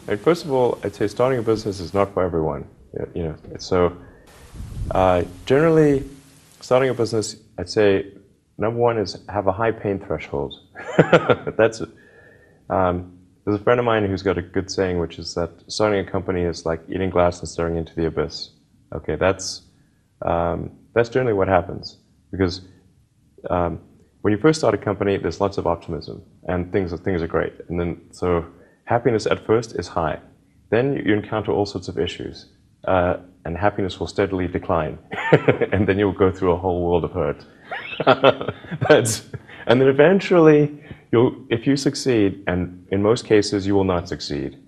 And first of all, I'd say starting a business is not for everyone. So generally, starting a business, I'd say number one is have a high pain threshold. That's there's a friend of mine who's got a good saying, which is that starting a company is like eating glass and staring into the abyss. Okay, that's generally what happens, because when you first start a company, there's lots of optimism and things are great, and then so happiness at first is high. Then you encounter all sorts of issues, and happiness will steadily decline, and then you'll go through a whole world of hurt. And then eventually, if you succeed, and in most cases you will not succeed,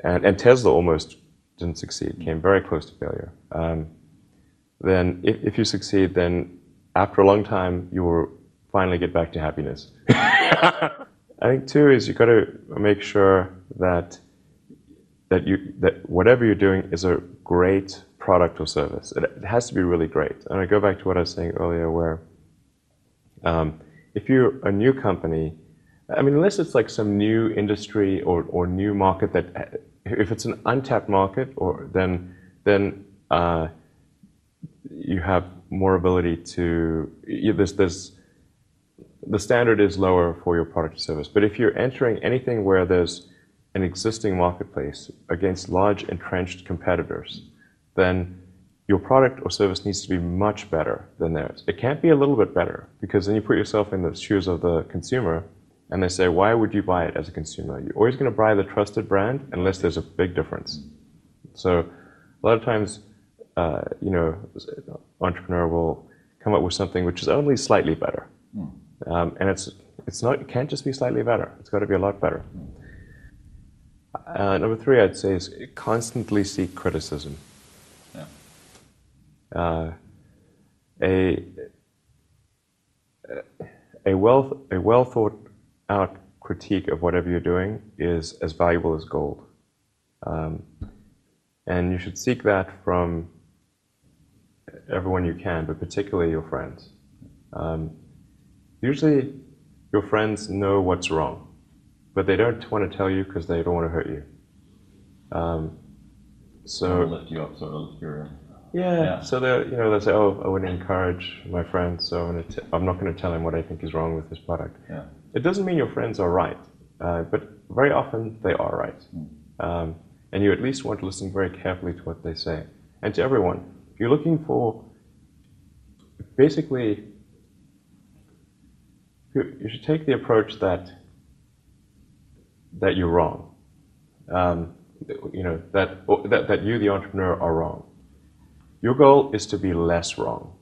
and Tesla almost didn't succeed, came very close to failure. Then if you succeed, then after a long time you will finally get back to happiness. I think too is you've got to make sure that whatever you're doing is a great product or service. It has to be really great. And I go back to what I was saying earlier, where if you're a new company, I mean, unless it's like some new industry or new market that, if it's an untapped market, then you have more ability to. The standard is lower for your product or service. But if you're entering anything where there's an existing marketplace against large entrenched competitors, then your product or service needs to be much better than theirs. It can't be a little bit better, because then you put yourself in the shoes of the consumer, and they say, why would you buy it as a consumer? You're always going to buy the trusted brand unless there's a big difference. So a lot of times, entrepreneur will come up with something which is only slightly better. And it can't just be slightly better. It's got to be a lot better. Number three, I'd say, is constantly seek criticism. Yeah. A well thought out critique of whatever you're doing is as valuable as gold. And you should seek that from everyone you can, but particularly your friends. Usually your friends know what's wrong, but they don't want to tell you because they don't want to hurt you. So lift you up, sort of. Yeah. So they'll say, "Oh, I wouldn't encourage my friend, so I'm not going to tell him what I think is wrong with his product." Yeah. It doesn't mean your friends are right, but very often they are right, and you at least want to listen very carefully to what they say, and to everyone. You're looking for, basically, you should take the approach that you're wrong. That you, the entrepreneur, are wrong. Your goal is to be less wrong.